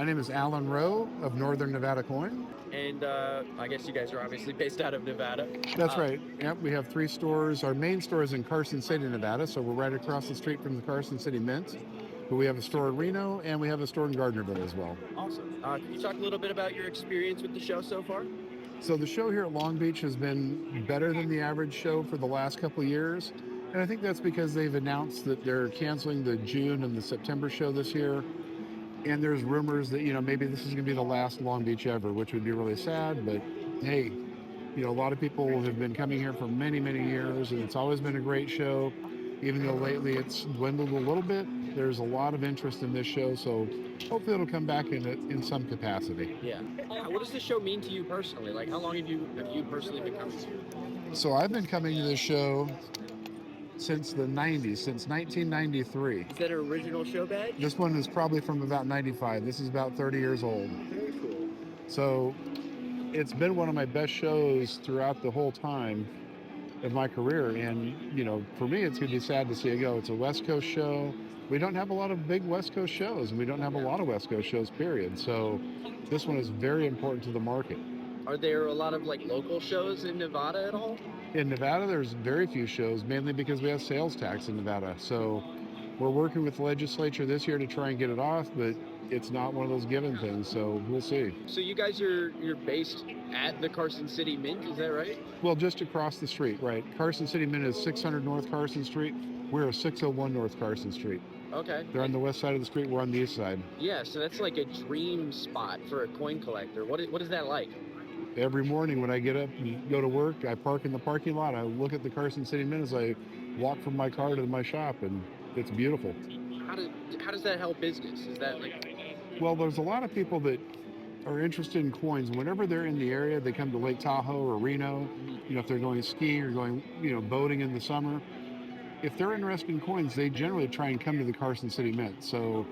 My name is Allen Rowe of Northern Nevada Coin. And I guess you guys are obviously based out of Nevada. That's right. Yep, we have 3 stores. Our main store is in Carson City, Nevada, so we're right across the street from the Carson City Mint. But we have a store in Reno, and we have a store in Gardnerville as well. Awesome. Can you talk a little bit about your experience with the show so far? So the show here at Long Beach has been better than the average show for the last couple of years. And I think that's because they've announced that they're canceling the June and the September show this year. And there's rumors that, maybe this is going to be the last Long Beach ever, which would be really sad. But hey, a lot of people have been coming here for many, many years, and it's always been a great show. Even though lately it's dwindled a little bit, there's a lot of interest in this show. So hopefully it'll come back in some capacity. Yeah. What does this show mean to you personally? Like, how long have you personally been coming here? So I've been coming to this show since the 90s, since 1993. Is that an original show badge? This one is probably from about 95. This is about 30 years old. Very cool. So it's been one of my best shows throughout the whole time of my career. And, for me, it's going to be sad to see it go. It's a West Coast show. We don't have a lot of big West Coast shows, and we don't have a lot of West Coast shows, period. So this one is very important to the market. Are there a lot of local shows in Nevada at all? In Nevada, there's very few shows, mainly because we have sales tax in Nevada. So we're working with the legislature this year to try and get it off, but it's not one of those given things, so we'll see. So you guys you're based at the Carson City Mint, is that right? Well, just across the street, right. Carson City Mint is 600 North Carson Street. We're at 601 North Carson Street. Okay. They're on the west side of the street, we're on the east side. Yeah, so that's like a dream spot for a coin collector. What is that like? Every morning when I get up and go to work, I park in the parking lot. I look at the Carson City Mint as I walk from my car to my shop, and it's beautiful. How does that help business? Is that Well, there's a lot of people that are interested in coins. Whenever they're in the area, they come to Lake Tahoe or Reno. If they're going skiing or going, boating in the summer. If they're interested in coins, they generally try and come to the Carson City Mint. So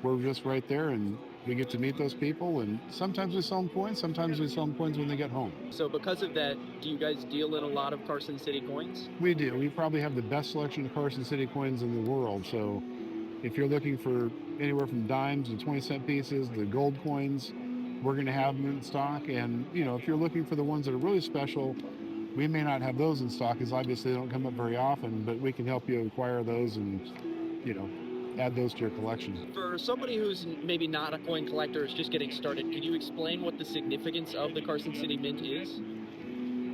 we're just right there, and we get to meet those people, and sometimes we sell them coins, sometimes we sell them coins when they get home. So because of that, do you guys deal in a lot of Carson City coins? We do. We probably have the best selection of Carson City coins in the world. So if you're looking for anywhere from dimes to 20-cent pieces, the gold coins, we're going to have them in stock. And, if you're looking for the ones that are really special, we may not have those in stock, because obviously they don't come up very often, but we can help you acquire those and, add those to your collection. For somebody who's maybe not a coin collector, is just getting started, could you explain what the significance of the Carson City Mint is?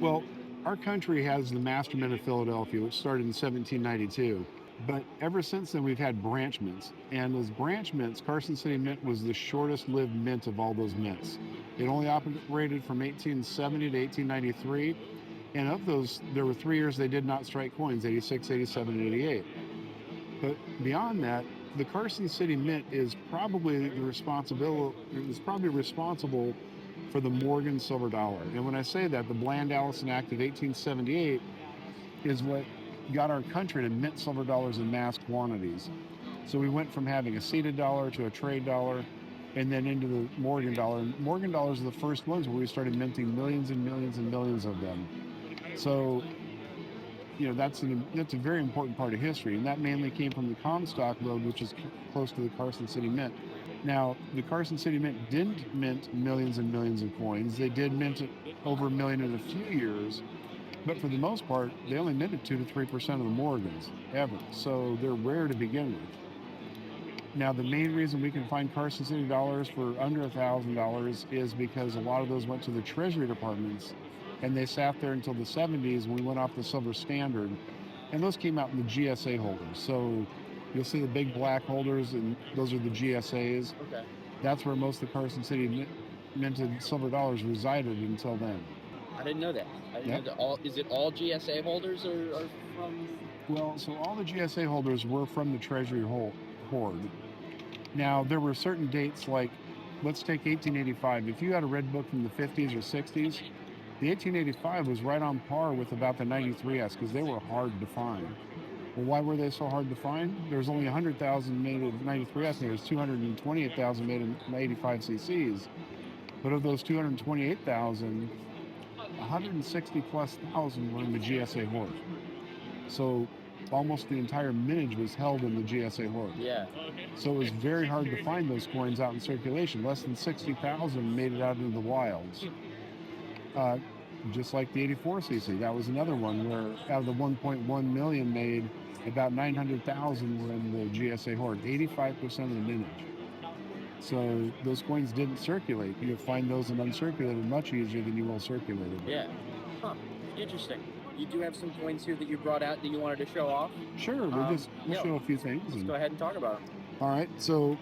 Well, our country has the Master Mint of Philadelphia, which started in 1792. But ever since then, we've had branch mints. And as branch mints, Carson City Mint was the shortest lived mint of all those mints. It only operated from 1870 to 1893. And of those, there were 3 years they did not strike coins, 86, 87, and 88. But beyond that, the Carson City Mint is probably responsible for the Morgan silver dollar. And when I say that, the Bland-Allison Act of 1878 is what got our country to mint silver dollars in mass quantities. So we went from having a seated dollar to a trade dollar, and then into the Morgan dollar. And Morgan dollars are the first ones where we started minting millions and millions and millions of them. So that's a very important part of history, and that mainly came from the Comstock Road, which is close to the Carson City Mint. Now, the Carson City Mint didn't mint millions and millions of coins. They did mint over a million in a few years, but for the most part, they only minted 2 to 3% of the Morgans ever, so they're rare to begin with. Now, the main reason we can find Carson City dollars for under $1,000 is because a lot of those went to the Treasury departments, and they sat there until the 70s when we went off the silver standard, and those came out in the GSA holders. So you'll see the big black holders, and those are the GSAs. Okay. That's where most of the Carson City minted silver dollars resided until then. I didn't know that. I didn't know that. Is it all GSA holders are from? Well, so all the GSA holders were from the Treasury Hoard. Now, there were certain dates, like, let's take 1885. If you had a red book from the 50s or 60s, the 1885 was right on par with about the 93S, because they were hard to find. Well, why were they so hard to find? There was only 100,000 made of 93S, and there was 228,000 made of 85 cc's. But of those 228,000, 160 plus thousand were in the GSA Hoard. So almost the entire mintage was held in the GSA Hoard. Yeah. So it was very hard to find those coins out in circulation. Less than 60,000 made it out into the wilds. Just like the 84cc, that was another one where out of the 1.1 million made, about 900,000 were in the GSA Hoard, 85% of the mintage. So those coins didn't circulate. You'll find those in uncirculated much easier than you will circulated. Yeah. Huh. Interesting. You do have some coins here that you brought out that you wanted to show off. Sure, we'll show a few things. Let's go ahead and talk about them. All right, so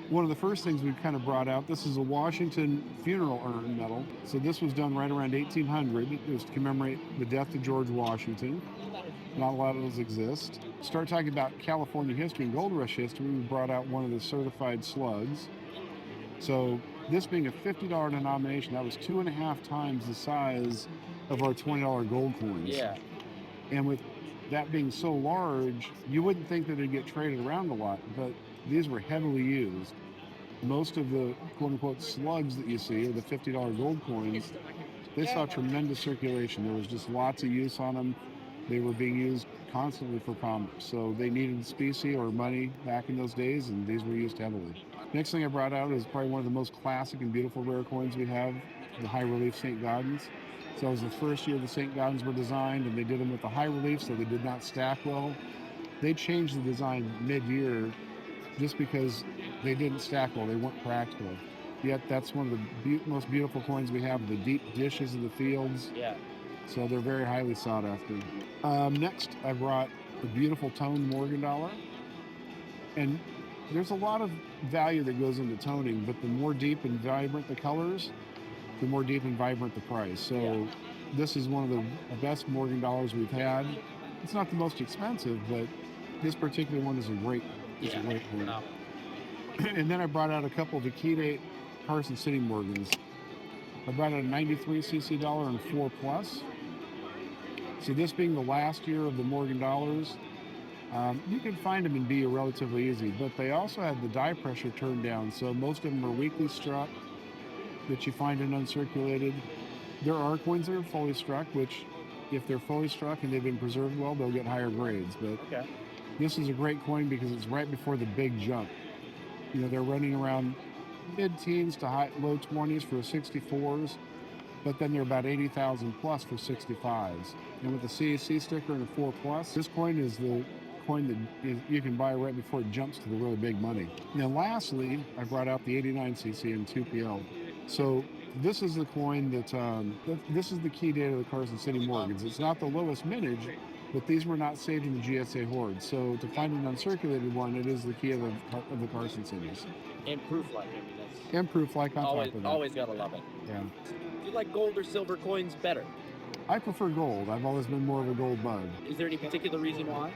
one of the first things we kind of brought out, this is a Washington funeral urn medal. So this was done right around 1800. It was to commemorate the death of George Washington. Not a lot of those exist. Start talking about California history and gold rush history, we brought out one of the certified slugs. So this being a $50 denomination, that was 2.5 times the size of our $20 gold coins. Yeah. And with that being so large, you wouldn't think that it'd get traded around a lot, but these were heavily used. Most of the quote-unquote slugs that you see, or the $50 gold coins, they saw tremendous circulation. There was just lots of use on them. They were being used constantly for commerce. So they needed specie or money back in those days, and these were used heavily. Next thing I brought out is probably one of the most classic and beautiful rare coins we have, the high relief Saint-Gaudens. So it was the first year the Saint-Gaudens were designed, and they did them with the high relief, so they did not stack well. They changed the design mid-year just because they didn't stack well, they weren't practical. Yet that's one of the most beautiful coins we have, the deep dishes of the fields. Yeah. So they're very highly sought after. Next, I brought the beautiful toned Morgan dollar. And there's a lot of value that goes into toning, but the more deep and vibrant the colors, the more deep and vibrant the price. So this is one of the best Morgan dollars we've had. It's not the most expensive, but this particular one is a great one. And then I brought out a couple of Akite Carson City Morgans. I brought out a 93cc dollar and 4 plus. So this being the last year of the Morgan dollars, you can find them in B relatively easy, but they also have the die pressure turned down. So most of them are weakly struck that you find in uncirculated. There are coins that are fully struck, which if they're fully struck and they've been preserved well, they'll get higher grades. But this is a great coin because it's right before the big jump. You know, they're running around mid-teens to low 20s for 64s, but then they're about 80,000 plus for 65s. And with the CAC sticker and a 4 plus, this coin is the coin that you can buy right before it jumps to the really big money. Now lastly, I brought out the 89cc and 2PL. So this is the coin that, this is the key date of the Carson City Morgans. It's not the lowest mintage, but these were not saved in the GSA Hoard. So to find an uncirculated one, it is the key of the Carson Cities. And proof like. And proof like on always, top of that. Always gotta love it. Yeah. Do you like gold or silver coins better? I prefer gold. I've always been more of a gold bug. Is there any particular reason why?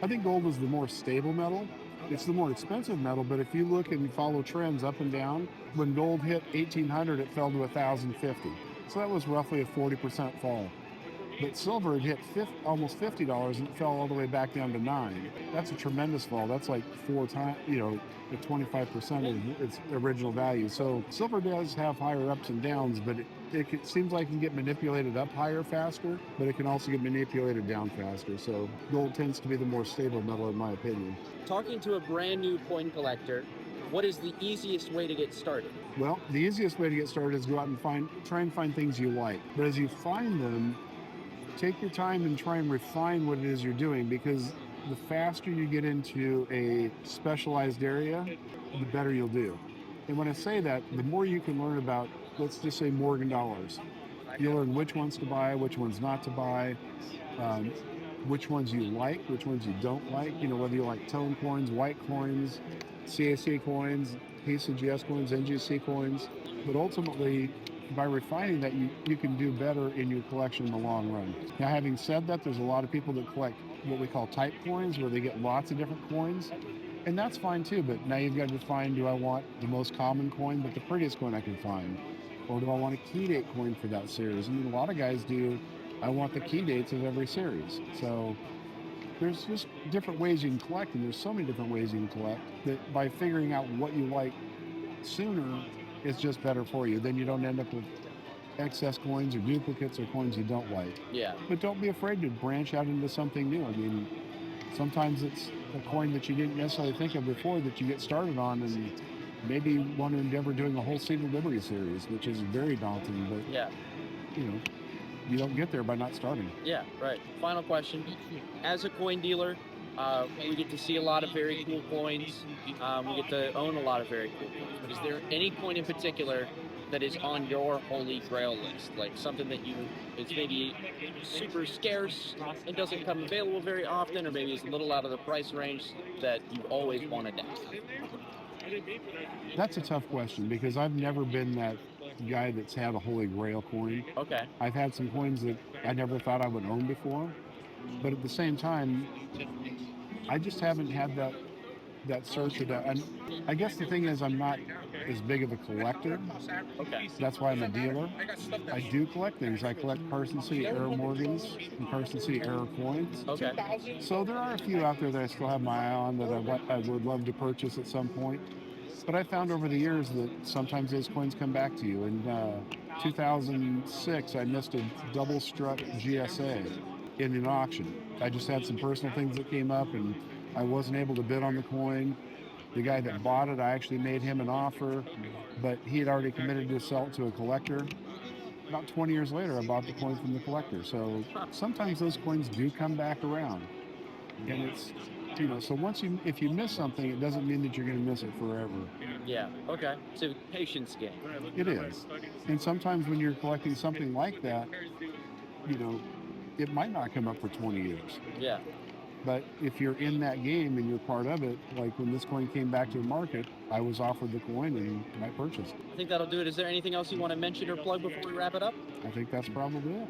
I think gold is the more stable metal. It's the more expensive metal, but if you look and follow trends up and down, when gold hit 1800, it fell to 1050. So that was roughly a 40% fall. But silver had hit almost $50 and it fell all the way back down to $9. That's a tremendous fall. That's like 4 times, the 25% of its original value. So silver does have higher ups and downs, but it seems like it can get manipulated up higher faster, but it can also get manipulated down faster. So gold tends to be the more stable metal in my opinion. Talking to a brand new coin collector, what is the easiest way to get started? Well, the easiest way to get started is go out and try and find things you like. But as you find them, take your time and try and refine what it is you're doing, because the faster you get into a specialized area, the better you'll do. And when I say that, the more you can learn about, let's just say Morgan dollars. You'll learn which ones to buy, which ones not to buy, which ones you like, which ones you don't like, whether you like tone coins, white coins, CAC coins, PCGS coins, NGC coins. But ultimately, by refining that, you can do better in your collection in the long run. Now, having said that, there's a lot of people that collect what we call type coins, where they get lots of different coins, and that's fine too. But now you've got to define, do I want the most common coin but the prettiest coin I can find, or do I want a key date coin for that series? A lot of guys do, I want the key dates of every series. So there's just different ways you can collect, and there's so many different ways you can collect that by figuring out what you like sooner, it's just better for you. Then you don't end up with excess coins or duplicates or coins you don't like. Yeah. But don't be afraid to branch out into something new. Sometimes it's a coin that you didn't necessarily think of before that you get started on, and maybe want to endeavor doing a whole Seed Liberty series, which is very daunting, but Yeah. You don't get there by not starting. Yeah, right. Final question. As a coin dealer, we get to see a lot of very cool coins. We get to own a lot of very cool coins. But is there any coin in particular that is on your holy grail list? Like something that it's maybe super scarce and doesn't come available very often, or maybe it's a little out of the price range that you've always wanted to have? That's a tough question because I've never been that guy that's had a holy grail coin. Okay. I've had some coins that I never thought I would own before, but at the same time, I just haven't had that search or that. I guess the thing is, I'm not as big of a collector. Okay. That's why I'm a dealer. I do collect things. I collect Carson City era Morgans and Carson City era coins. Okay. So there are a few out there that I still have my eye on that I would love to purchase at some point. But I found over the years that sometimes those coins come back to you. In 2006, I missed a double struck GSA in an auction. I just had some personal things that came up, and I wasn't able to bid on the coin. The guy that bought it, I actually made him an offer, but he had already committed to sell it to a collector. About 20 years later, I bought the coin from the collector. So sometimes those coins do come back around. And it's, so if you miss something, it doesn't mean that you're going to miss it forever. Yeah. Okay. So patience game. It is. And sometimes when you're collecting something like that, it might not come up for 20 years. Yeah. But if you're in that game and you're part of it, like when this coin came back to the market, I was offered the coin and I purchased it. I think that'll do it. Is there anything else you want to mention or plug before we wrap it up? I think that's probably it.